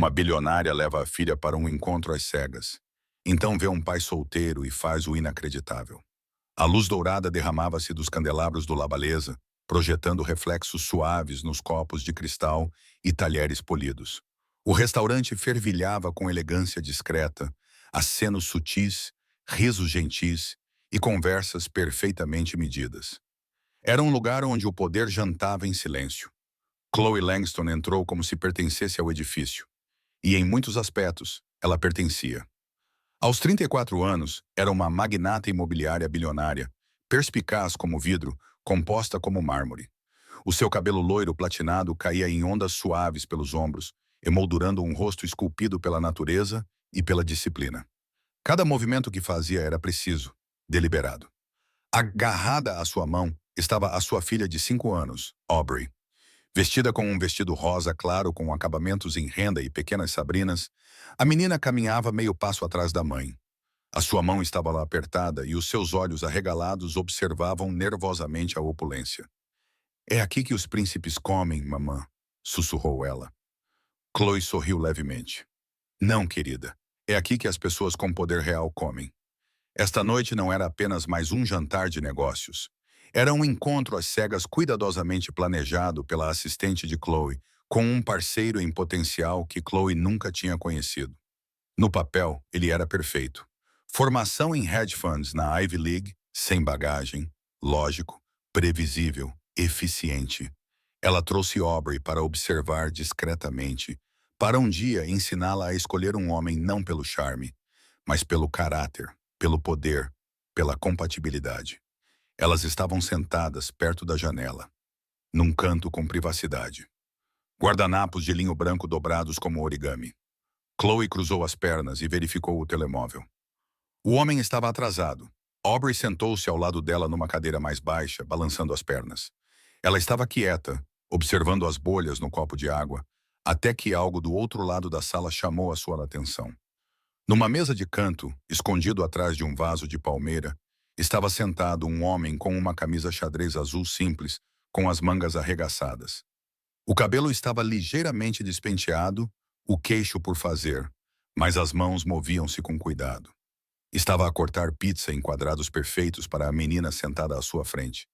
Uma bilionária leva a filha para um encontro às cegas. Então vê um pai solteiro e faz o inacreditável. A luz dourada derramava-se dos candelabros do Labaleza, projetando reflexos suaves nos copos de cristal e talheres polidos. O restaurante fervilhava com elegância discreta, acenos sutis, risos gentis e conversas perfeitamente medidas. Era um lugar onde o poder jantava em silêncio. Chloe Langston entrou como se pertencesse ao edifício. E, em muitos aspectos, ela pertencia. Aos 34 anos, era uma magnata imobiliária bilionária, perspicaz como vidro, composta como mármore. O seu cabelo loiro platinado caía em ondas suaves pelos ombros, emoldurando um rosto esculpido pela natureza e pela disciplina. Cada movimento que fazia era preciso, deliberado. Agarrada à sua mão estava a sua filha de 5 anos, Aubrey. Vestida com um vestido rosa claro com acabamentos em renda e pequenas sabrinas, a menina caminhava meio passo atrás da mãe. A sua mão estava lá apertada e os seus olhos arregalados observavam nervosamente a opulência. "É aqui que os príncipes comem, mamã", sussurrou ela. Chloe sorriu levemente. "Não, querida. É aqui que as pessoas com poder real comem." Esta noite não era apenas mais um jantar de negócios. Era um encontro às cegas cuidadosamente planejado pela assistente de Chloe, com um parceiro em potencial que Chloe nunca tinha conhecido. No papel, ele era perfeito. Formação em hedge funds na Ivy League, sem bagagem, lógico, previsível, eficiente. Ela trouxe Aubrey para observar discretamente, para um dia ensiná-la a escolher um homem não pelo charme, mas pelo caráter, pelo poder, pela compatibilidade. Elas estavam sentadas perto da janela, num canto com privacidade. Guardanapos de linho branco dobrados como origami. Chloe cruzou as pernas e verificou o telemóvel. O homem estava atrasado. Aubrey sentou-se ao lado dela numa cadeira mais baixa, balançando as pernas. Ela estava quieta, observando as bolhas no copo de água, até que algo do outro lado da sala chamou a sua atenção. Numa mesa de canto, escondido atrás de um vaso de palmeira, estava sentado um homem com uma camisa xadrez azul simples, com as mangas arregaçadas. O cabelo estava ligeiramente despenteado, o queixo por fazer, mas as mãos moviam-se com cuidado. Estava a cortar pizza em quadrados perfeitos para a menina sentada à sua frente.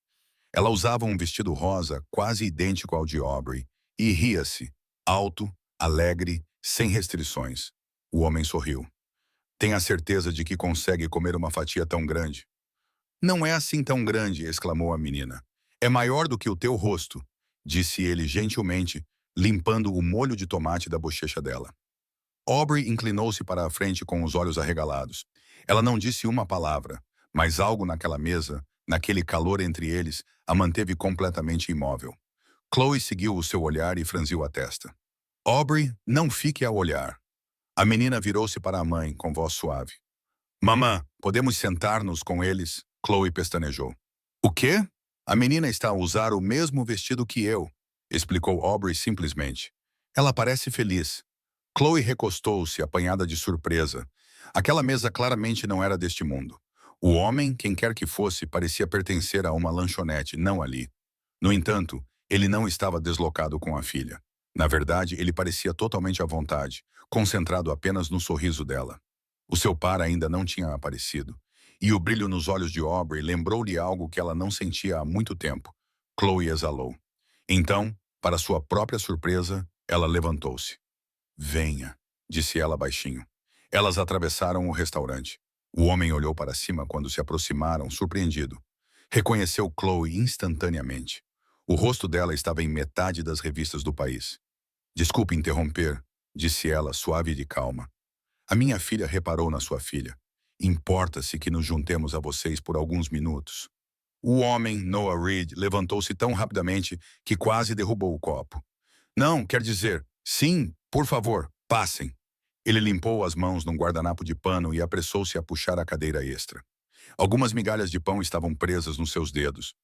Ela usava um vestido rosa quase idêntico ao de Aubrey e ria-se, alto, alegre, sem restrições. O homem sorriu. "Tenha certeza de que consegue comer uma fatia tão grande." "Não é assim tão grande", exclamou a menina. "É maior do que o teu rosto", disse ele gentilmente, limpando o molho de tomate da bochecha dela. Aubrey inclinou-se para a frente com os olhos arregalados. Ela não disse uma palavra, mas algo naquela mesa, naquele calor entre eles, a manteve completamente imóvel. Chloe seguiu o seu olhar e franziu a testa. "Aubrey, não fique a olhar." A menina virou-se para a mãe, com voz suave. "Mamã, podemos sentar-nos com eles?" Chloe pestanejou. "O quê?" "A menina está a usar o mesmo vestido que eu", explicou Aubrey simplesmente. "Ela parece feliz." Chloe recostou-se, apanhada de surpresa. Aquela mesa claramente não era deste mundo. O homem, quem quer que fosse, parecia pertencer a uma lanchonete, não ali. No entanto, ele não estava deslocado com a filha. Na verdade, ele parecia totalmente à vontade, concentrado apenas no sorriso dela. O seu par ainda não tinha aparecido, e o brilho nos olhos de Aubrey lembrou-lhe algo que ela não sentia há muito tempo. Chloe exalou. Então, para sua própria surpresa, ela levantou-se. "Venha", disse ela baixinho. Elas atravessaram o restaurante. O homem olhou para cima quando se aproximaram, surpreendido. Reconheceu Chloe instantaneamente. O rosto dela estava em metade das revistas do país. "Desculpe interromper", disse ela, suave e de calma. "A minha filha reparou na sua filha. Importa-se que nos juntemos a vocês por alguns minutos." O homem, Noah Reed, levantou-se tão rapidamente que quase derrubou o copo. "Não, quer dizer, sim, por favor, passem." Ele limpou as mãos num guardanapo de pano e apressou-se a puxar a cadeira extra. Algumas migalhas de pão estavam presas nos seus dedos.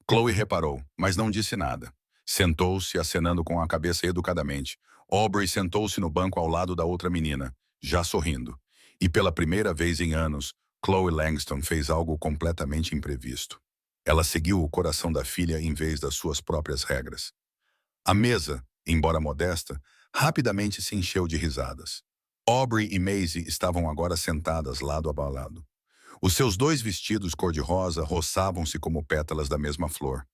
Chloe reparou, mas não disse nada. Sentou-se, acenando com a cabeça educadamente. Aubrey sentou-se no banco ao lado da outra menina, já sorrindo. E pela primeira vez em anos, Chloe Langston fez algo completamente imprevisto. Ela seguiu o coração da filha em vez das suas próprias regras. A mesa, embora modesta, Rapidamente se encheu de risadas. Aubrey e Maisie estavam agora sentadas lado a lado. Os seus dois vestidos cor-de-rosa roçavam-se como pétalas da mesma flor.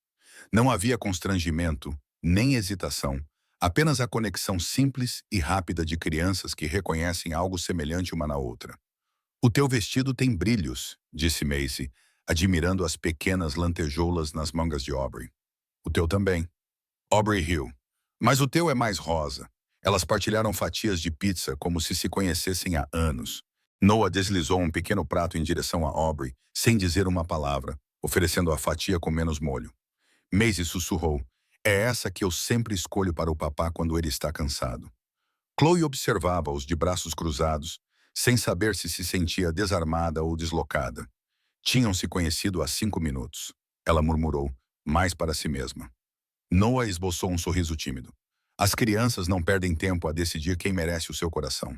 Não havia constrangimento, nem hesitação, apenas a conexão simples e rápida de crianças que reconhecem algo semelhante uma na outra. "O teu vestido tem brilhos", disse Maisie, admirando as pequenas lantejoulas nas mangas de Aubrey. "O teu também." Aubrey riu. "Mas o teu é mais rosa." Elas partilharam fatias de pizza como se conhecessem há anos. Noah deslizou um pequeno prato em direção a Aubrey, sem dizer uma palavra, oferecendo a fatia com menos molho. Maisie sussurrou: "É essa que eu sempre escolho para o papá quando ele está cansado." Chloe observava-os de braços cruzados, sem saber se sentia desarmada ou deslocada. Tinham se conhecido há 5 minutos. Ela murmurou, mais para si mesma. Noah esboçou um sorriso tímido. As crianças não perdem tempo a decidir quem merece o seu coração.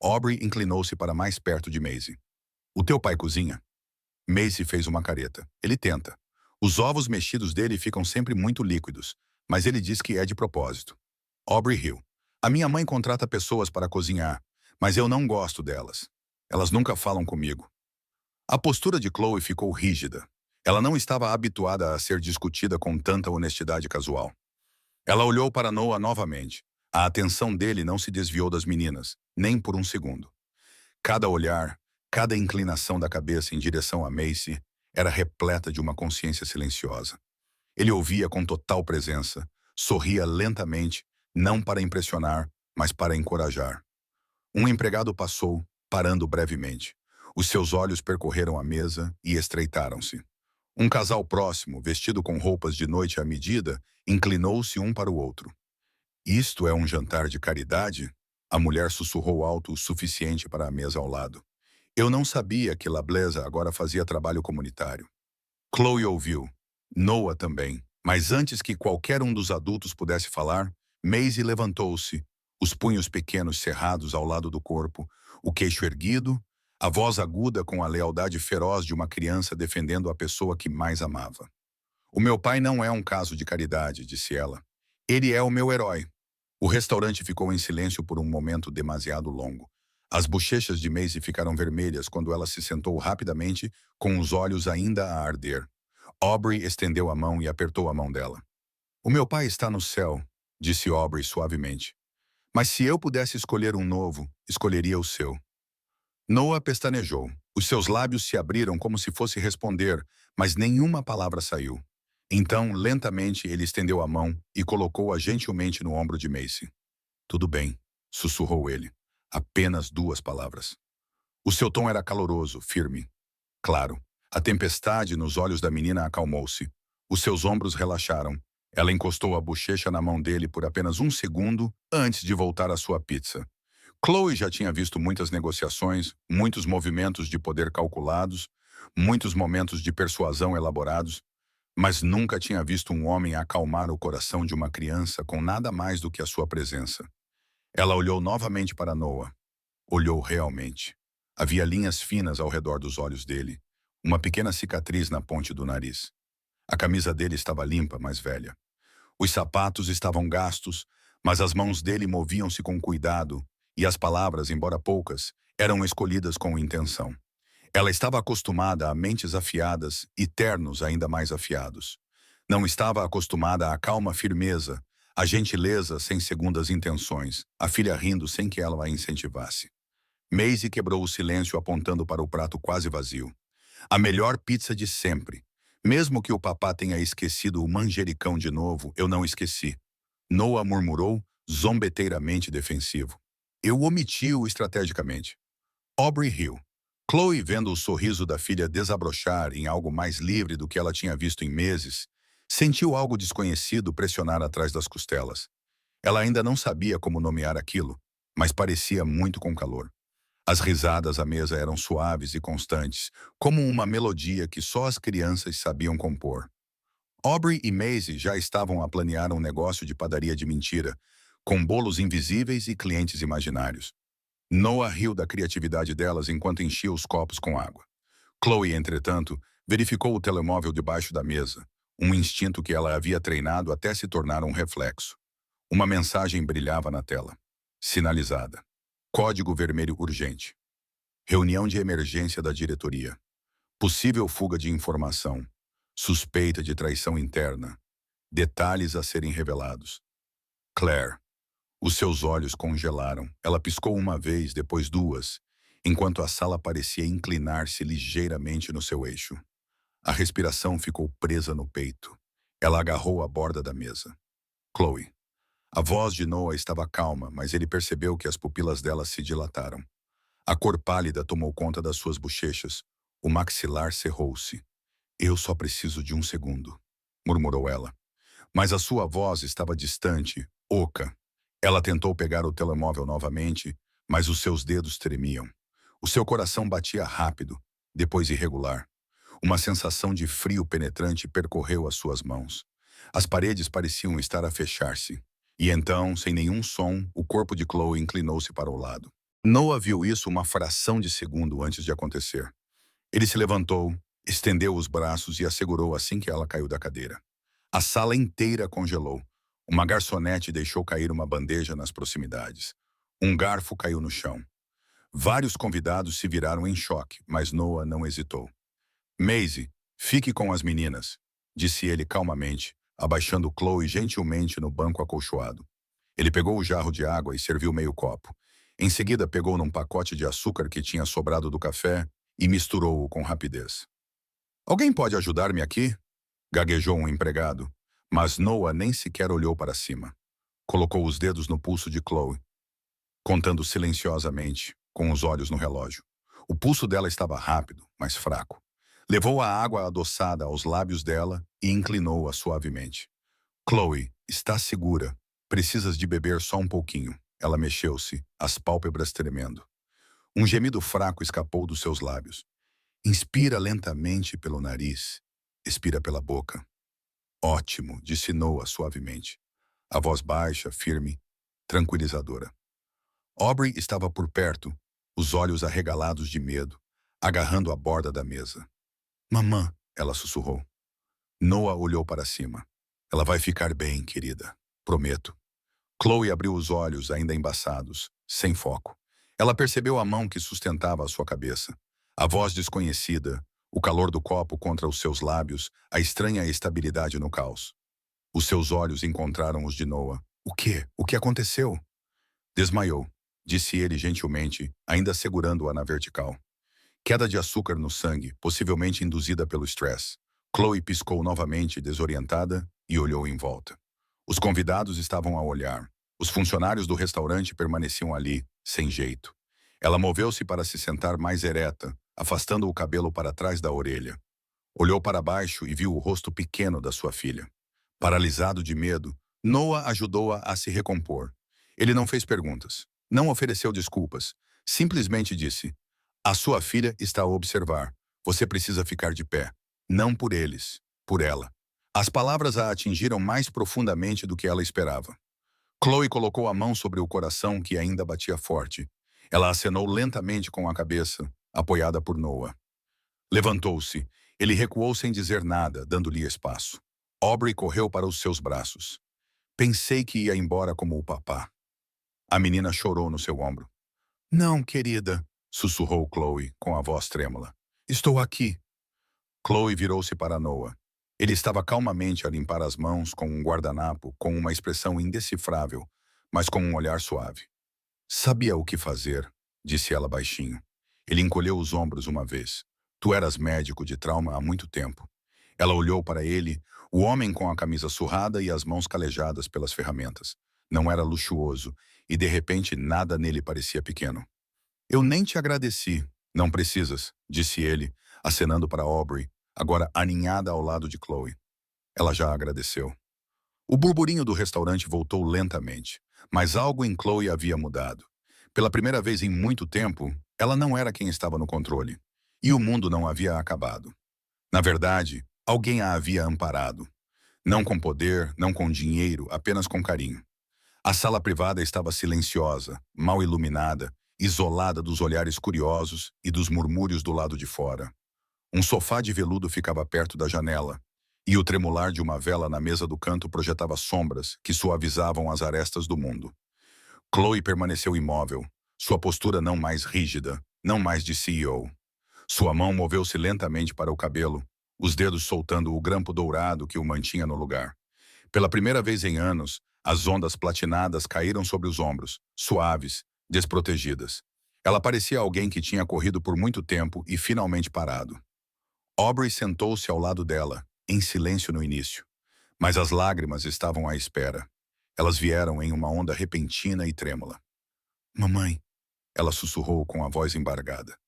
Aubrey inclinou-se para mais perto de Maisie. "O teu pai cozinha?" Maisie fez uma careta. "Ele tenta. Os ovos mexidos dele ficam sempre muito líquidos, mas ele diz que é de propósito." Aubrey riu. "A minha mãe contrata pessoas para cozinhar, mas eu não gosto delas. Elas nunca falam comigo." A postura de Chloe ficou rígida. Ela não estava habituada a ser discutida com tanta honestidade casual. Ela olhou para Noah novamente. A atenção dele não se desviou das meninas, nem por um segundo. Cada olhar, cada inclinação da cabeça em direção a Maisie era repleta de uma consciência silenciosa. Ele ouvia com total presença, sorria lentamente, não para impressionar, mas para encorajar. Um empregado passou, parando brevemente. Os seus olhos percorreram a mesa e estreitaram-se. Um casal próximo, vestido com roupas de noite à medida, inclinou-se um para o outro. "Isto é um jantar de caridade?" A mulher sussurrou alto o suficiente para a mesa ao lado. "Eu não sabia que La Blesa agora fazia trabalho comunitário." Chloe ouviu. Noah também. Mas antes que qualquer um dos adultos pudesse falar, Maisie levantou-se, os punhos pequenos cerrados ao lado do corpo, o queixo erguido, a voz aguda com a lealdade feroz de uma criança defendendo a pessoa que mais amava. "O meu pai não é um caso de caridade", disse ela. "Ele é o meu herói." O restaurante ficou em silêncio por um momento demasiado longo. As bochechas de Maisie ficaram vermelhas quando ela se sentou rapidamente, com os olhos ainda a arder. Aubrey estendeu a mão e apertou a mão dela. "O meu pai está no céu", disse Aubrey suavemente. "Mas se eu pudesse escolher um novo, escolheria o seu." Noah pestanejou. Os seus lábios se abriram como se fosse responder, mas nenhuma palavra saiu. Então, lentamente, ele estendeu a mão e colocou-a gentilmente no ombro de Maisie. "Tudo bem", sussurrou ele. Apenas 2 palavras. O seu tom era caloroso, firme. Claro, a tempestade nos olhos da menina acalmou-se. Os seus ombros relaxaram. Ela encostou a bochecha na mão dele por apenas um segundo antes de voltar à sua pizza. Chloe já tinha visto muitas negociações, muitos movimentos de poder calculados, muitos momentos de persuasão elaborados, mas nunca tinha visto um homem acalmar o coração de uma criança com nada mais do que a sua presença. Ela olhou novamente para Noah. Olhou realmente. Havia linhas finas ao redor dos olhos dele, uma pequena cicatriz na ponte do nariz. A camisa dele estava limpa, mas velha. Os sapatos estavam gastos, mas as mãos dele moviam-se com cuidado, e as palavras, embora poucas, eram escolhidas com intenção. Ela estava acostumada a mentes afiadas e ternos ainda mais afiados. Não estava acostumada à calma firmeza, à gentileza sem segundas intenções, a filha rindo sem que ela a incentivasse. Maisie quebrou o silêncio apontando para o prato quase vazio. "A melhor pizza de sempre. Mesmo que o papá tenha esquecido o manjericão de novo, eu não esqueci." Noah murmurou, zombeteiramente defensivo. "Eu omiti-o estrategicamente." Aubrey riu. Chloe, vendo o sorriso da filha desabrochar em algo mais livre do que ela tinha visto em meses, sentiu algo desconhecido pressionar atrás das costelas. Ela ainda não sabia como nomear aquilo, mas parecia muito com calor. As risadas à mesa eram suaves e constantes, como uma melodia que só as crianças sabiam compor. Aubrey e Maisie já estavam a planear um negócio de padaria de mentira, com bolos invisíveis e clientes imaginários. Noah riu da criatividade delas enquanto enchia os copos com água. Chloe, entretanto, verificou o telemóvel debaixo da mesa, um instinto que ela havia treinado até se tornar um reflexo. Uma mensagem brilhava na tela. Sinalizada. Código vermelho urgente. Reunião de emergência da diretoria. Possível fuga de informação. Suspeita de traição interna. Detalhes a serem revelados. Claire. Os seus olhos congelaram. Ela piscou uma vez, depois duas, enquanto a sala parecia inclinar-se ligeiramente no seu eixo. A respiração ficou presa no peito. Ela agarrou a borda da mesa. Chloe. A voz de Noah estava calma, mas ele percebeu que as pupilas dela se dilataram. A cor pálida tomou conta das suas bochechas. O maxilar cerrou-se. Eu só preciso de um segundo, murmurou ela. Mas a sua voz estava distante, oca. Ela tentou pegar o telemóvel novamente, mas os seus dedos tremiam. O seu coração batia rápido, depois irregular. Uma sensação de frio penetrante percorreu as suas mãos. As paredes pareciam estar a fechar-se. E então, sem nenhum som, o corpo de Chloe inclinou-se para o lado. Noah viu isso uma fração de segundo antes de acontecer. Ele se levantou, estendeu os braços e a segurou assim que ela caiu da cadeira. A sala inteira congelou. Uma garçonete deixou cair uma bandeja nas proximidades. Um garfo caiu no chão. Vários convidados se viraram em choque, mas Noah não hesitou. Maisie, fique com as meninas, disse ele calmamente, abaixando Chloe gentilmente no banco acolchoado. Ele pegou o jarro de água e serviu meio copo. Em seguida, pegou num pacote de açúcar que tinha sobrado do café e misturou-o com rapidez. Alguém pode ajudar-me aqui? Gaguejou um empregado, mas Noah nem sequer olhou para cima. Colocou os dedos no pulso de Chloe, contando silenciosamente, com os olhos no relógio. O pulso dela estava rápido, mas fraco. Levou a água adoçada aos lábios dela e inclinou-a suavemente. Chloe, está segura. Precisas de beber só um pouquinho. Ela mexeu-se, as pálpebras tremendo. Um gemido fraco escapou dos seus lábios. Inspira lentamente pelo nariz. Expira pela boca. Ótimo, disse Noah suavemente. A voz baixa, firme, tranquilizadora. Aubrey estava por perto, os olhos arregalados de medo, agarrando a borda da mesa. Mamã, ela sussurrou. Noah olhou para cima. Ela vai ficar bem, querida. Prometo. Chloe abriu os olhos, ainda embaçados, sem foco. Ela percebeu a mão que sustentava a sua cabeça. A voz desconhecida, o calor do copo contra os seus lábios, a estranha estabilidade no caos. Os seus olhos encontraram os de Noah. O quê? O que aconteceu? Desmaiou, disse ele gentilmente, ainda segurando-a na vertical. Queda de açúcar no sangue, possivelmente induzida pelo estresse. Chloe piscou novamente, desorientada, e olhou em volta. Os convidados estavam a olhar. Os funcionários do restaurante permaneciam ali, sem jeito. Ela moveu-se para se sentar mais ereta, afastando o cabelo para trás da orelha. Olhou para baixo e viu o rosto pequeno da sua filha. Paralisado de medo, Noah ajudou-a a se recompor. Ele não fez perguntas, não ofereceu desculpas. Simplesmente disse: a sua filha está a observar. Você precisa ficar de pé. Não por eles, por ela. As palavras a atingiram mais profundamente do que ela esperava. Chloe colocou a mão sobre o coração que ainda batia forte. Ela acenou lentamente com a cabeça, apoiada por Noah. Levantou-se. Ele recuou sem dizer nada, dando-lhe espaço. Aubrey correu para os seus braços. Pensei que ia embora como o papá. A menina chorou no seu ombro. Não, querida, sussurrou Chloe, com a voz trêmula. Estou aqui. Chloe virou-se para Noah. Ele estava calmamente a limpar as mãos com um guardanapo, com uma expressão indecifrável, mas com um olhar suave. Sabia o que fazer, disse ela baixinho. Ele encolheu os ombros uma vez. Tu eras médico de trauma há muito tempo. Ela olhou para ele, o homem com a camisa surrada e as mãos calejadas pelas ferramentas. Não era luxuoso, e de repente nada nele parecia pequeno. Eu nem te agradeci. Não precisas, disse ele, acenando para Aubrey, agora aninhada ao lado de Chloe. Ela já agradeceu. O burburinho do restaurante voltou lentamente, mas algo em Chloe havia mudado. Pela primeira vez em muito tempo, ela não era quem estava no controle. E o mundo não havia acabado. Na verdade, alguém a havia amparado. Não com poder, não com dinheiro, apenas com carinho. A sala privada estava silenciosa, mal iluminada, isolada dos olhares curiosos e dos murmúrios do lado de fora. Um sofá de veludo ficava perto da janela, e o tremular de uma vela na mesa do canto projetava sombras que suavizavam as arestas do mundo. Chloe permaneceu imóvel, sua postura não mais rígida, não mais de CEO. Sua mão moveu-se lentamente para o cabelo, os dedos soltando o grampo dourado que o mantinha no lugar. Pela primeira vez em anos, as ondas platinadas caíram sobre os ombros, suaves, desprotegidas. Ela parecia alguém que tinha corrido por muito tempo e finalmente parado. Aubrey sentou-se ao lado dela, em silêncio no início. Mas as lágrimas estavam à espera. Elas vieram em uma onda repentina e trêmula. Mamãe, ela sussurrou com a voz embargada.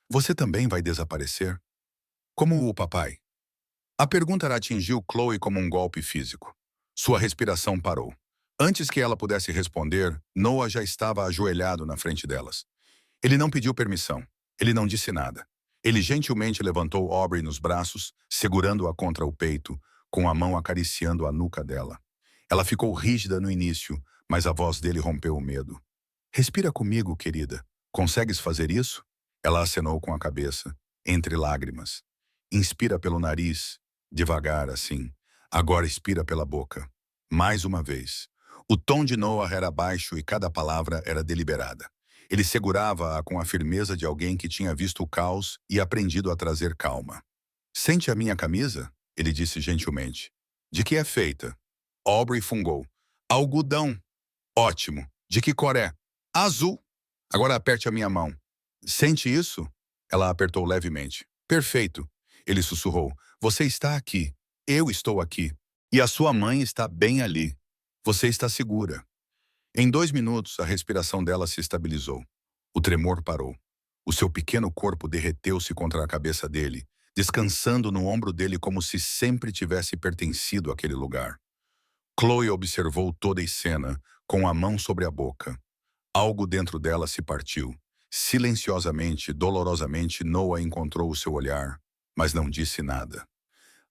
Você também vai desaparecer? Como o papai? A pergunta atingiu Chloe como um golpe físico. Sua respiração parou. Antes que ela pudesse responder, Noah já estava ajoelhado na frente delas. Ele não pediu permissão. Ele não disse nada. Ele gentilmente levantou Aubrey nos braços, segurando-a contra o peito, com a mão acariciando a nuca dela. Ela ficou rígida no início, mas a voz dele rompeu o medo. Respira comigo, querida. Consegues fazer isso? Ela acenou com a cabeça, entre lágrimas. Inspira pelo nariz, devagar assim. Agora expira pela boca. Mais uma vez. O tom de Noah era baixo e cada palavra era deliberada. Ele segurava-a com a firmeza de alguém que tinha visto o caos e aprendido a trazer calma. Sente a minha camisa? Ele disse gentilmente. De que é feita? Aubrey fungou. Algodão. Ótimo. De que cor é? Azul. Agora aperte a minha mão. Sente isso? Ela apertou levemente. Perfeito. Ele sussurrou. Você está aqui. Eu estou aqui. E a sua mãe está bem ali. Você está segura. Em 2 minutos, a respiração dela se estabilizou. O tremor parou. O seu pequeno corpo derreteu-se contra a cabeça dele, descansando no ombro dele como se sempre tivesse pertencido àquele lugar. Chloe observou toda a cena, com a mão sobre a boca. Algo dentro dela se partiu. Silenciosamente, dolorosamente, Noah encontrou o seu olhar, mas não disse nada.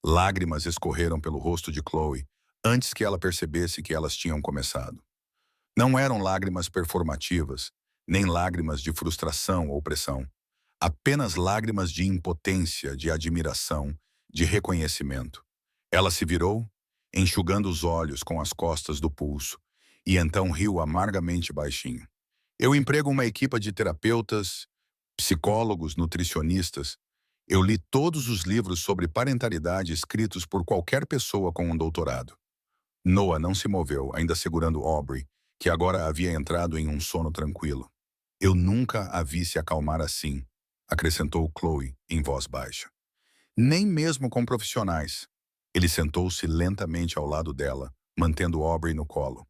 Lágrimas escorreram pelo rosto de Chloe, antes que ela percebesse que elas tinham começado. Não eram lágrimas performativas, nem lágrimas de frustração ou pressão. Apenas lágrimas de impotência, de admiração, de reconhecimento. Ela se virou, enxugando os olhos com as costas do pulso, e então riu amargamente baixinho. Eu emprego uma equipe de terapeutas, psicólogos, nutricionistas. Eu li todos os livros sobre parentalidade escritos por qualquer pessoa com um doutorado. Noah não se moveu, ainda segurando Aubrey, que agora havia entrado em um sono tranquilo. Eu nunca a vi se acalmar assim, acrescentou Chloe em voz baixa. Nem mesmo com profissionais. Ele sentou-se lentamente ao lado dela, mantendo Aubrey no colo.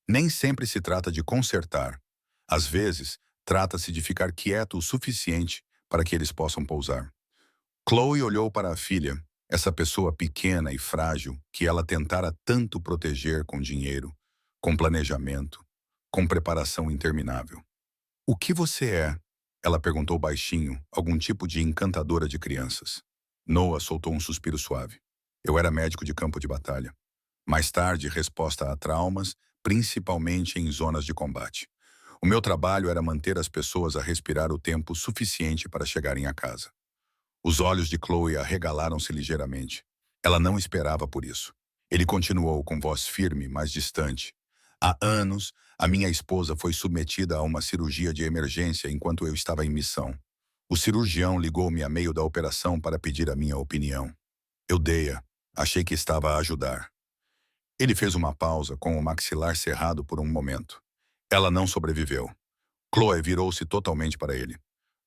Nem sempre se trata de consertar. Às vezes, trata-se de ficar quieto o suficiente para que eles possam pousar. Chloe olhou para a filha, essa pessoa pequena e frágil que ela tentara tanto proteger com dinheiro, com planejamento, com preparação interminável. O que você é? Ela perguntou baixinho, algum tipo de encantadora de crianças. Noah soltou um suspiro suave. Eu era médico de campo de batalha. Mais tarde, resposta a traumas, principalmente em zonas de combate. O meu trabalho era manter as pessoas a respirar o tempo suficiente para chegarem a casa. Os olhos de Chloe arregalaram-se ligeiramente. Ela não esperava por isso. Ele continuou com voz firme, mas distante. Há anos, a minha esposa foi submetida a uma cirurgia de emergência enquanto eu estava em missão. O cirurgião ligou-me a meio da operação para pedir a minha opinião. Eu dei-a. Achei que estava a ajudar. Ele fez uma pausa com o maxilar cerrado por um momento. Ela não sobreviveu. Chloe virou-se totalmente para ele.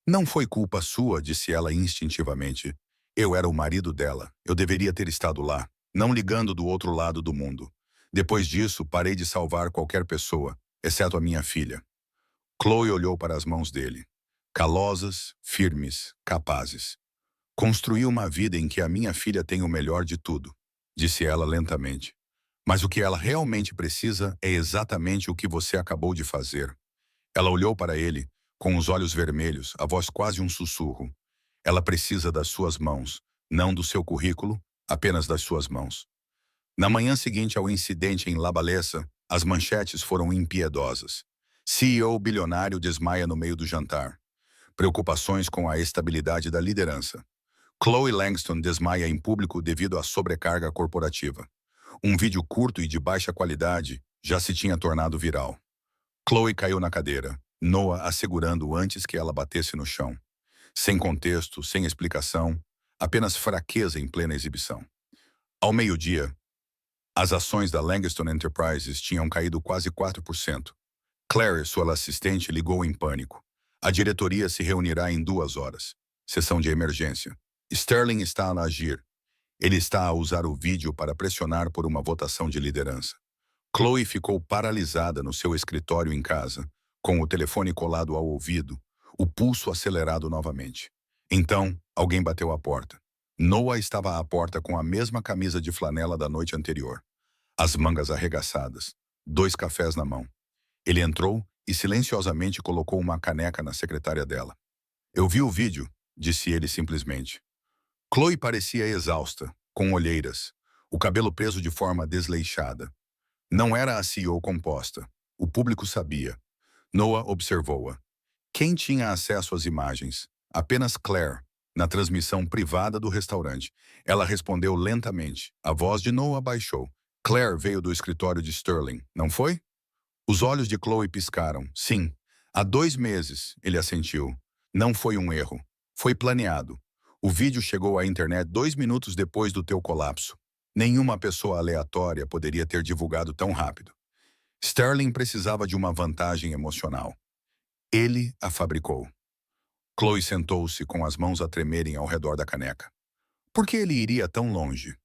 Não foi culpa sua, disse ela instintivamente. Eu era o marido dela. Eu deveria ter estado lá, não ligando do outro lado do mundo. Depois disso, parei de salvar qualquer pessoa, exceto a minha filha. Chloe olhou para as mãos dele. Calosas, firmes, capazes. Construí uma vida em que a minha filha tem o melhor de tudo, disse ela lentamente. Mas o que ela realmente precisa é exatamente o que você acabou de fazer. Ela olhou para ele, com os olhos vermelhos, a voz quase um sussurro. Ela precisa das suas mãos, não do seu currículo, apenas das suas mãos. Na manhã seguinte ao incidente em La Balesa, as manchetes foram impiedosas. CEO bilionário desmaia no meio do jantar. Preocupações com a estabilidade da liderança. Chloe Langston desmaia em público devido à sobrecarga corporativa. Um vídeo curto e de baixa qualidade já se tinha tornado viral. Chloe caiu na cadeira, Noah a segurando antes que ela batesse no chão. Sem contexto, sem explicação, apenas fraqueza em plena exibição. Ao meio-dia, as ações da Langston Enterprises tinham caído quase 4%. Claire, sua assistente, ligou em pânico. A diretoria se reunirá em 2 horas. Sessão de emergência. Sterling está a agir. Ele está a usar o vídeo para pressionar por uma votação de liderança. Chloe ficou paralisada no seu escritório em casa, com o telefone colado ao ouvido, o pulso acelerado novamente. Então, alguém bateu à porta. Noah estava à porta com a mesma camisa de flanela da noite anterior, as mangas arregaçadas, 2 cafés na mão. Ele entrou e silenciosamente colocou uma caneca na secretária dela. "Eu vi o vídeo", disse ele simplesmente. Chloe parecia exausta, com olheiras, o cabelo preso de forma desleixada. Não era a CEO composta. O público sabia. Noah observou-a. Quem tinha acesso às imagens? Apenas Claire, na transmissão privada do restaurante. Ela respondeu lentamente. A voz de Noah baixou. "Claire veio do escritório de Sterling, não foi?" Os olhos de Chloe piscaram. "Sim. Há 2 meses", ele assentiu. "Não foi um erro. Foi planeado. O vídeo chegou à internet 2 minutos depois do teu colapso. Nenhuma pessoa aleatória poderia ter divulgado tão rápido. Sterling precisava de uma vantagem emocional. Ele a fabricou." Chloe sentou-se com as mãos a tremerem ao redor da caneca. "Por que ele iria tão longe?"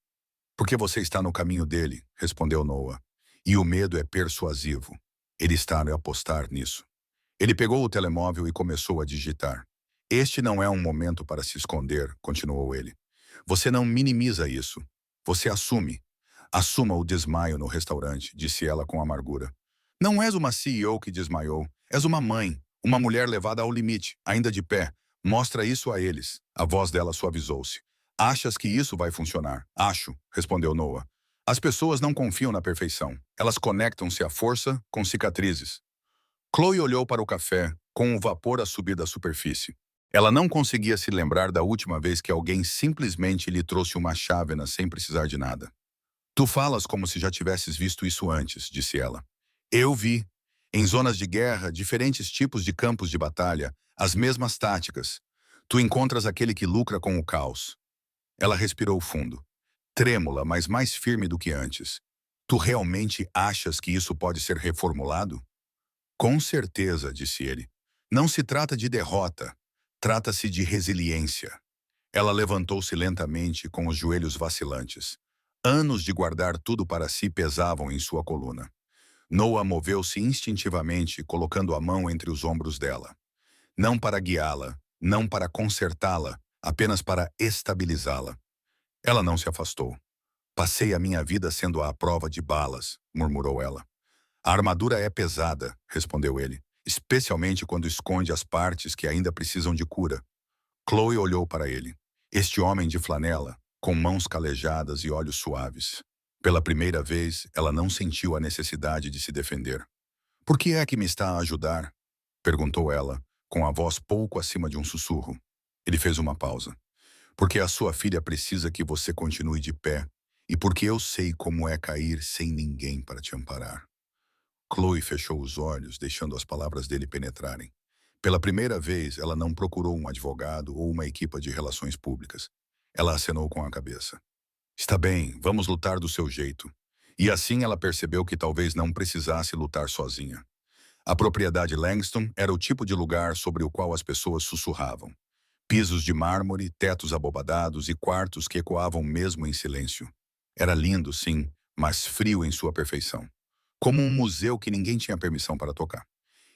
"Porque você está no caminho dele", respondeu Noah. "E o medo é persuasivo. Ele está a apostar nisso." Ele pegou o telemóvel e começou a digitar. "Este não é um momento para se esconder", continuou ele. "Você não minimiza isso. Você assume. Assuma o desmaio no restaurante", disse ela com amargura. "Não és uma CEO que desmaiou. És uma mãe, uma mulher levada ao limite, ainda de pé. Mostra isso a eles." A voz dela suavizou-se. "Achas que isso vai funcionar?" "Acho", respondeu Noah. "As pessoas não confiam na perfeição. Elas conectam-se à força com cicatrizes." Chloe olhou para o café, com o vapor a subir da superfície. Ela não conseguia se lembrar da última vez que alguém simplesmente lhe trouxe uma chávena sem precisar de nada. "Tu falas como se já tivesses visto isso antes", disse ela. "Eu vi. Em zonas de guerra, diferentes tipos de campos de batalha, as mesmas táticas. Tu encontras aquele que lucra com o caos." Ela respirou fundo, trêmula, mas mais firme do que antes. "Tu realmente achas que isso pode ser reformulado?" "Com certeza", disse ele. "Não se trata de derrota. Trata-se de resiliência." Ela levantou-se lentamente com os joelhos vacilantes. Anos de guardar tudo para si pesavam em sua coluna. Noah moveu-se instintivamente, colocando a mão entre os ombros dela. Não para guiá-la, não para consertá-la, apenas para estabilizá-la. Ela não se afastou. "Passei a minha vida sendo à prova de balas", murmurou ela. "A armadura é pesada", respondeu ele, "especialmente quando esconde as partes que ainda precisam de cura." Chloe olhou para ele. Este homem de flanela, com mãos calejadas e olhos suaves. Pela primeira vez, ela não sentiu a necessidade de se defender. "Por que é que me está a ajudar?" perguntou ela, com a voz pouco acima de um sussurro. Ele fez uma pausa. "Porque a sua filha precisa que você continue de pé, e porque eu sei como é cair sem ninguém para te amparar." Chloe fechou os olhos, deixando as palavras dele penetrarem. Pela primeira vez, ela não procurou um advogado ou uma equipa de relações públicas. Ela acenou com a cabeça. "Está bem, vamos lutar do seu jeito." E assim ela percebeu que talvez não precisasse lutar sozinha. A propriedade Langston era o tipo de lugar sobre o qual as pessoas sussurravam. Pisos de mármore, tetos abobadados e quartos que ecoavam mesmo em silêncio. Era lindo, sim, mas frio em sua perfeição. Como um museu que ninguém tinha permissão para tocar.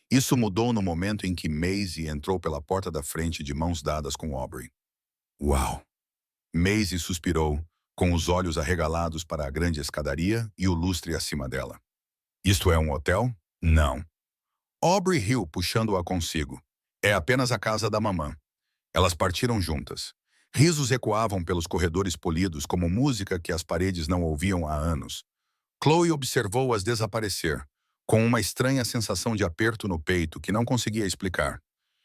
Isso mudou no momento em que Maisie entrou pela porta da frente de mãos dadas com Aubrey. "Uau!" Maisie suspirou, com os olhos arregalados para a grande escadaria e o lustre acima dela. "Isto é um hotel?" "Não." Aubrey riu, puxando-a consigo. "É apenas a casa da mamã." Elas partiram juntas. Risos ecoavam pelos corredores polidos como música que as paredes não ouviam há anos. Chloe observou-as desaparecer, com uma estranha sensação de aperto no peito que não conseguia explicar.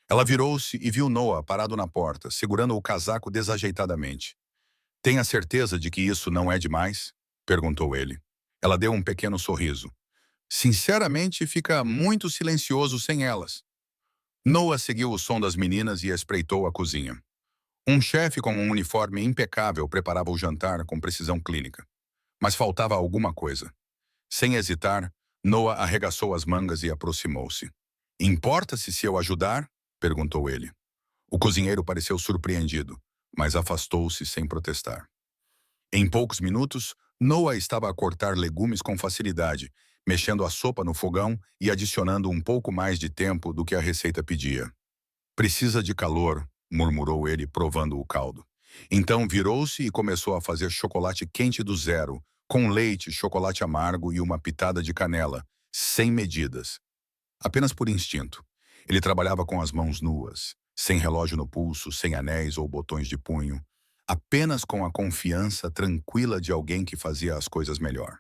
Ela virou-se e viu Noah parado na porta, segurando o casaco desajeitadamente. Tenha certeza de que isso não é demais? Perguntou ele. Ela deu um pequeno sorriso. Sinceramente, fica muito silencioso sem elas. Noah seguiu o som das meninas e espreitou a cozinha. Um chefe com um uniforme impecável preparava o jantar com precisão clínica. Mas faltava alguma coisa. Sem hesitar, Noah arregaçou as mangas e aproximou-se. Importa-se se eu ajudar? Perguntou ele. O cozinheiro pareceu surpreendido, mas afastou-se sem protestar. Em poucos minutos, Noah estava a cortar legumes com facilidade, mexendo a sopa no fogão e adicionando um pouco mais de tempo do que a receita pedia. Precisa de calor, murmurou ele, provando o caldo. Então virou-se e começou a fazer chocolate quente do zero, com leite, chocolate amargo e uma pitada de canela, sem medidas. Apenas por instinto. Ele trabalhava com as mãos nuas, sem relógio no pulso, sem anéis ou botões de punho, apenas com a confiança tranquila de alguém que fazia as coisas melhor.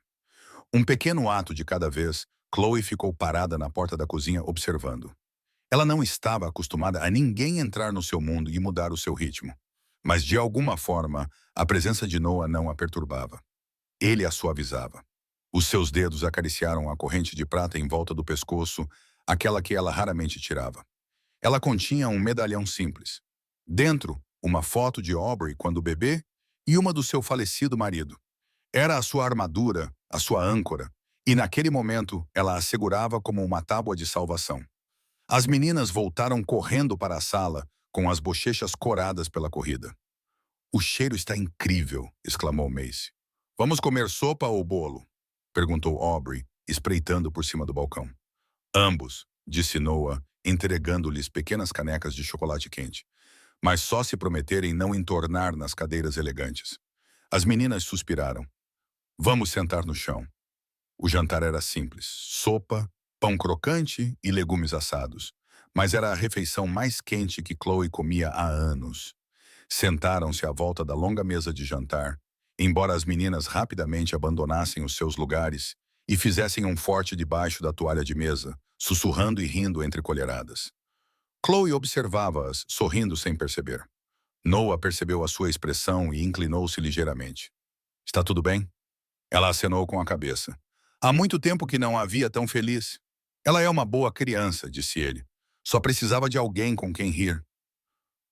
Um pequeno ato de cada vez, Chloe ficou parada na porta da cozinha observando. Ela não estava acostumada a ninguém entrar no seu mundo e mudar o seu ritmo. Mas, de alguma forma, a presença de Noah não a perturbava. Ele a suavizava. Os seus dedos acariciaram a corrente de prata em volta do pescoço, aquela que ela raramente tirava. Ela continha um medalhão simples. Dentro, uma foto de Aubrey quando bebê e uma do seu falecido marido. Era a sua armadura, a sua âncora, e naquele momento ela a segurava como uma tábua de salvação. As meninas voltaram correndo para a sala, com as bochechas coradas pela corrida. O cheiro está incrível, exclamou Macy. Vamos comer sopa ou bolo? Perguntou Aubrey, espreitando por cima do balcão. Ambos, disse Noah, entregando-lhes pequenas canecas de chocolate quente. Mas só se prometerem não entornar nas cadeiras elegantes. As meninas suspiraram. Vamos sentar no chão. O jantar era simples, sopa, pão crocante e legumes assados. Mas era a refeição mais quente que Chloe comia há anos. Sentaram-se à volta da longa mesa de jantar, embora as meninas rapidamente abandonassem os seus lugares e fizessem um forte debaixo da toalha de mesa, sussurrando e rindo entre colheradas. Chloe observava-as, sorrindo sem perceber. Noah percebeu a sua expressão e inclinou-se ligeiramente. Está tudo bem? Ela acenou com a cabeça. Há muito tempo que não a via tão feliz. Ela é uma boa criança, disse ele. Só precisava de alguém com quem rir.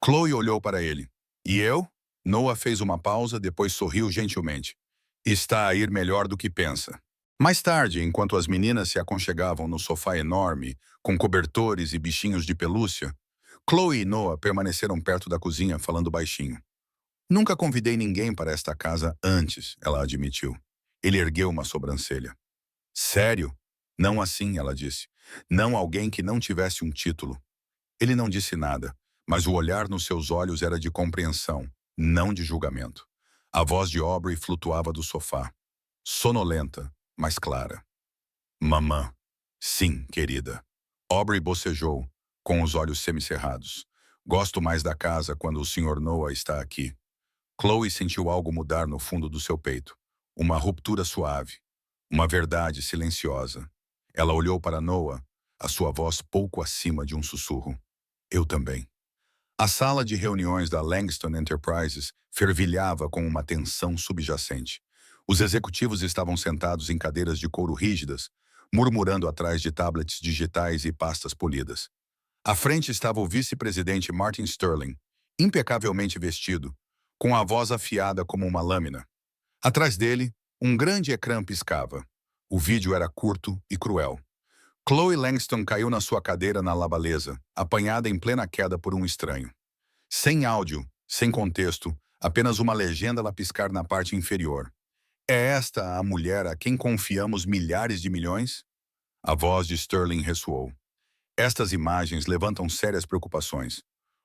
Chloe olhou para ele. E eu? Noah fez uma pausa, depois sorriu gentilmente. Está a ir melhor do que pensa. Mais tarde, enquanto as meninas se aconchegavam no sofá enorme, com cobertores e bichinhos de pelúcia, Chloe e Noah permaneceram perto da cozinha, falando baixinho. Nunca convidei ninguém para esta casa antes, ela admitiu. Ele ergueu uma sobrancelha. Sério? Não assim, ela disse. Não alguém que não tivesse um título. Ele não disse nada, mas o olhar nos seus olhos era de compreensão, não de julgamento. A voz de Aubrey flutuava do sofá. Sonolenta, mas clara. Mamã. Sim, querida. Aubrey bocejou, com os olhos semicerrados. Gosto mais da casa quando o Sr. Noah está aqui. Chloe sentiu algo mudar no fundo do seu peito. Uma ruptura suave. Uma verdade silenciosa. Ela olhou para Noah, a sua voz pouco acima de um sussurro. Eu também. A sala de reuniões da Langston Enterprises fervilhava com uma tensão subjacente. Os executivos estavam sentados em cadeiras de couro rígidas, murmurando atrás de tablets digitais e pastas polidas. À frente estava o vice-presidente Martin Sterling, impecavelmente vestido, com a voz afiada como uma lâmina. Atrás dele, um grande ecrã piscava. O vídeo era curto e cruel. Chloe Langston caiu na sua cadeira na labaleza, apanhada em plena queda por um estranho. Sem áudio, sem contexto, apenas uma legenda a piscar na parte inferior. É esta a mulher a quem confiamos milhares de milhões? A voz de Sterling ressoou. Estas imagens levantam sérias preocupações.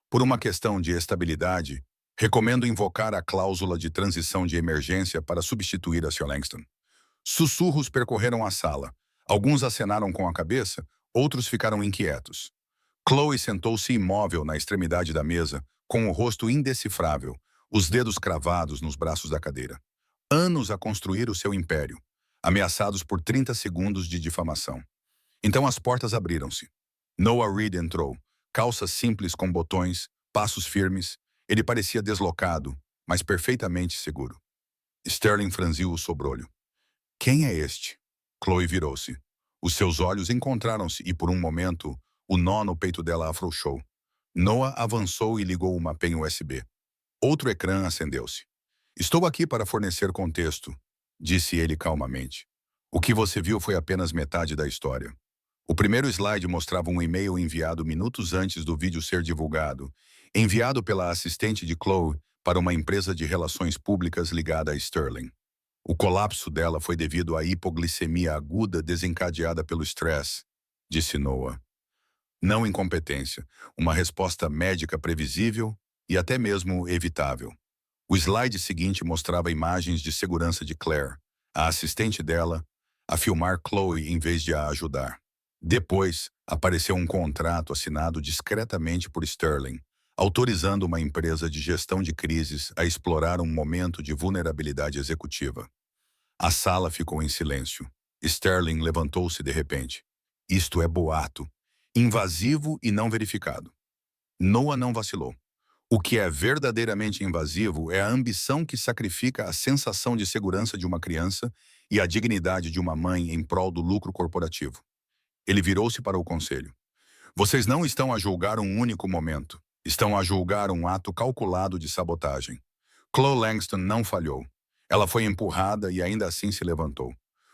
Por uma questão de estabilidade, recomendo invocar a cláusula de transição de emergência para substituir a Sr. Langston. Sussurros percorreram a sala. Alguns acenaram com a cabeça, outros ficaram inquietos. Chloe sentou-se imóvel na extremidade da mesa, com o rosto indecifrável, os dedos cravados nos braços da cadeira. Anos a construir o seu império, ameaçados por 30 segundos de difamação. Então as portas abriram-se. Noah Reed entrou, calça simples com botões, passos firmes. Ele parecia deslocado, mas perfeitamente seguro. Sterling franziu o sobrolho. Quem é este? Chloe virou-se. Os seus olhos encontraram-se e, por um momento, o nó no peito dela afrouxou. Noah avançou e ligou uma penha USB. Outro ecrã acendeu-se. Estou aqui para fornecer contexto, disse ele calmamente. O que você viu foi apenas metade da história. O primeiro slide mostrava um e-mail enviado minutos antes do vídeo ser divulgado, enviado pela assistente de Chloe para uma empresa de relações públicas ligada a Sterling. O colapso dela foi devido à hipoglicemia aguda desencadeada pelo estresse, disse Noah. Não incompetência, uma resposta médica previsível e até mesmo evitável. O slide seguinte mostrava imagens de segurança de Claire, a assistente dela, a filmar Chloe em vez de a ajudar. Depois, apareceu um contrato assinado discretamente por Sterling, autorizando uma empresa de gestão de crises a explorar um momento de vulnerabilidade executiva. A sala ficou em silêncio. Sterling levantou-se de repente. Isto é boato, invasivo e não verificado. Noah não vacilou. O que é verdadeiramente invasivo é a ambição que sacrifica a sensação de segurança de uma criança e a dignidade de uma mãe em prol do lucro corporativo. Ele virou-se para o conselho. Vocês não estão a julgar um único momento. Estão a julgar um ato calculado de sabotagem. Chloe Langston não falhou. Ela foi empurrada e ainda assim se levantou.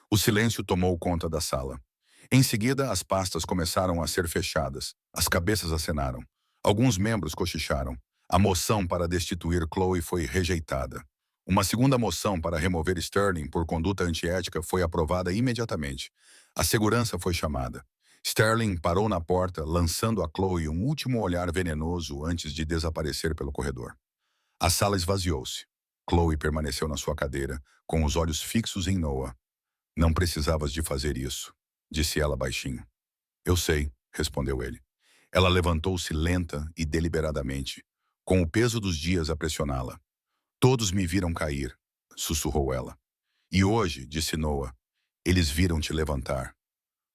O silêncio tomou conta da sala. Em seguida, as pastas começaram a ser fechadas. As cabeças acenaram. Alguns membros cochicharam. A moção para destituir Chloe foi rejeitada. Uma segunda moção para remover Sterling por conduta antiética foi aprovada imediatamente. A segurança foi chamada. Sterling parou na porta, lançando a Chloe um último olhar venenoso antes de desaparecer pelo corredor. A sala esvaziou-se. Chloe permaneceu na sua cadeira, com os olhos fixos em Noah. Não precisavas de fazer isso, disse ela baixinho. Eu sei, respondeu ele. Ela levantou-se lenta e deliberadamente, com o peso dos dias a pressioná-la. Todos me viram cair, sussurrou ela. E hoje, disse Noah, eles viram te levantar.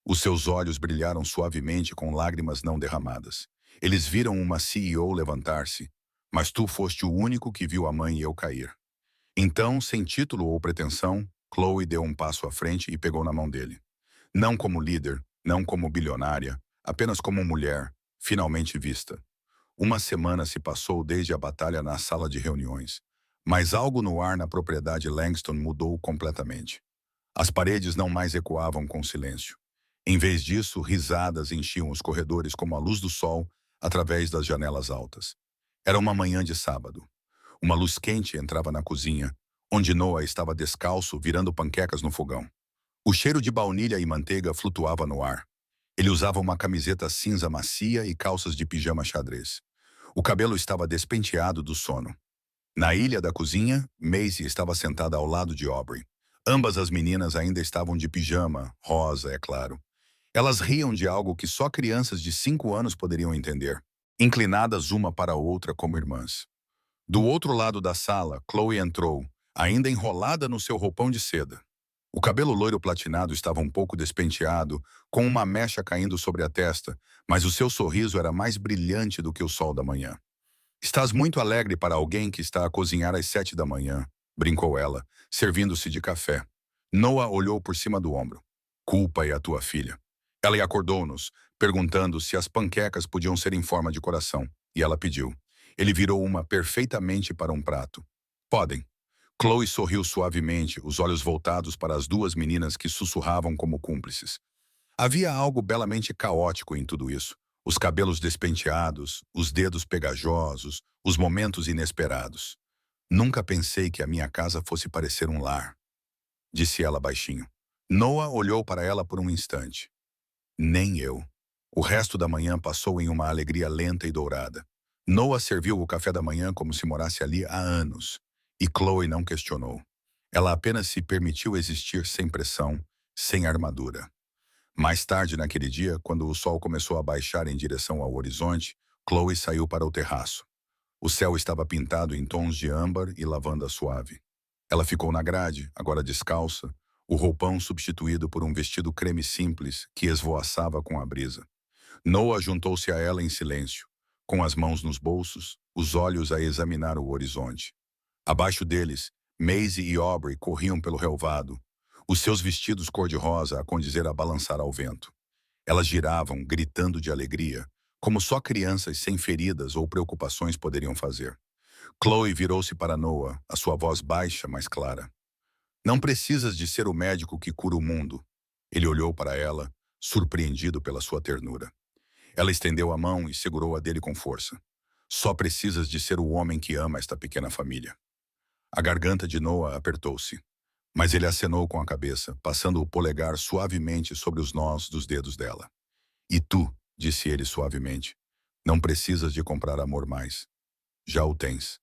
Os seus olhos brilharam suavemente com lágrimas não derramadas. Eles viram uma CEO levantar-se, mas tu foste o único que viu a mãe e eu cair. Então, sem título ou pretensão, Chloe deu um passo à frente e pegou na mão dele. Não como líder, não como bilionária, apenas como mulher, finalmente vista. Uma semana se passou desde a batalha na sala de reuniões, mas algo no ar na propriedade Langston mudou completamente. As paredes não mais ecoavam com silêncio. Em vez disso, risadas enchiam os corredores como a luz do sol através das janelas altas. Era uma manhã de sábado. Uma luz quente entrava na cozinha, onde Noah estava descalço virando panquecas no fogão. O cheiro de baunilha e manteiga flutuava no ar. Ele usava uma camiseta cinza macia e calças de pijama xadrez. O cabelo estava despenteado do sono. Na ilha da cozinha, Maisie estava sentada ao lado de Aubrey. Ambas as meninas ainda estavam de pijama, rosa, é claro. Elas riam de algo que só crianças de 5 anos poderiam entender, inclinadas uma para a outra como irmãs. Do outro lado da sala, Chloe entrou, ainda enrolada no seu roupão de seda. O cabelo loiro platinado estava um pouco despenteado, com uma mecha caindo sobre a testa, mas o seu sorriso era mais brilhante do que o sol da manhã. Estás muito alegre para alguém que está a cozinhar às 7 da manhã, brincou ela, servindo-se de café. Noah olhou por cima do ombro. Culpa é a tua filha. Ela acordou-nos, perguntando se as panquecas podiam ser em forma de coração, e ela pediu. Ele virou uma perfeitamente para um prato. Podem. Chloe sorriu suavemente, os olhos voltados para as duas meninas que sussurravam como cúmplices. Havia algo belamente caótico em tudo isso. Os cabelos despenteados, os dedos pegajosos, os momentos inesperados. Nunca pensei que a minha casa fosse parecer um lar, disse ela baixinho. Noah olhou para ela por um instante. Nem eu. O resto da manhã passou em uma alegria lenta e dourada. Noah serviu o café da manhã como se morasse ali há anos, e Chloe não questionou. Ela apenas se permitiu existir sem pressão, sem armadura. Mais tarde naquele dia, quando o sol começou a baixar em direção ao horizonte, Chloe saiu para o terraço. O céu estava pintado em tons de âmbar e lavanda suave. Ela ficou na grade, agora descalça, o roupão substituído por um vestido creme simples que esvoaçava com a brisa. Noah juntou-se a ela em silêncio, com as mãos nos bolsos, os olhos a examinar o horizonte. Abaixo deles, Maisie e Aubrey corriam pelo relvado, os seus vestidos cor-de-rosa a condizer a balançar ao vento. Elas giravam, gritando de alegria, como só crianças sem feridas ou preocupações poderiam fazer. Chloe virou-se para Noah, a sua voz baixa, mas clara. Não precisas de ser o médico que cura o mundo. Ele olhou para ela, surpreendido pela sua ternura. Ela estendeu a mão e segurou a dele com força. Só precisas de ser o homem que ama esta pequena família. A garganta de Noah apertou-se, mas ele acenou com a cabeça, passando o polegar suavemente sobre os nós dos dedos dela. E tu, disse ele suavemente, não precisas de comprar amor mais. Já o tens.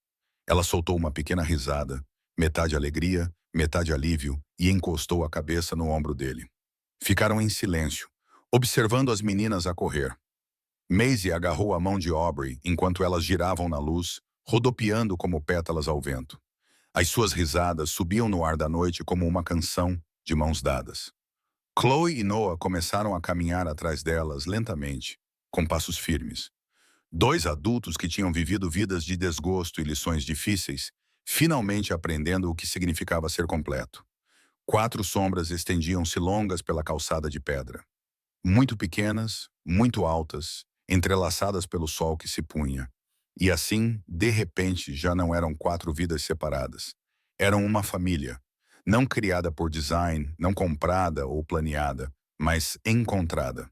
Ela soltou uma pequena risada, metade alegria, metade alívio, e encostou a cabeça no ombro dele. Ficaram em silêncio, observando as meninas a correr. Maisie agarrou a mão de Aubrey enquanto elas giravam na luz, rodopiando como pétalas ao vento. As suas risadas subiam no ar da noite como uma canção, de mãos dadas. Chloe e Noah começaram a caminhar atrás delas lentamente, com passos firmes. Dois adultos que tinham vivido vidas de desgosto e lições difíceis, finalmente aprendendo o que significava ser completo. 4 sombras estendiam-se longas pela calçada de pedra. Muito pequenas, muito altas, entrelaçadas pelo sol que se punha. E assim, de repente, já não eram 4 vidas separadas. Eram uma família, não criada por design, não comprada ou planeada, mas encontrada.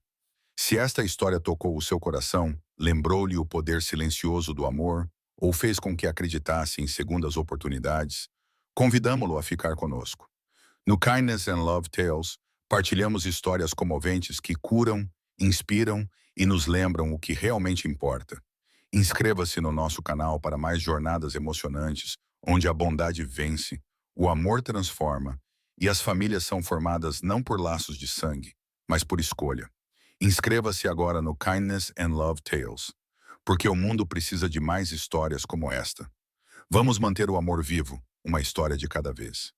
Se esta história tocou o seu coração, lembrou-lhe o poder silencioso do amor, ou fez com que acreditasse em segundas oportunidades, convidamo-lo a ficar conosco. No Kindness and Love Tales, partilhamos histórias comoventes que curam, inspiram e nos lembram o que realmente importa. Inscreva-se no nosso canal para mais jornadas emocionantes, onde a bondade vence, o amor transforma e as famílias são formadas não por laços de sangue, mas por escolha. Inscreva-se agora no Kindness and Love Tales, porque o mundo precisa de mais histórias como esta. Vamos manter o amor vivo, uma história de cada vez.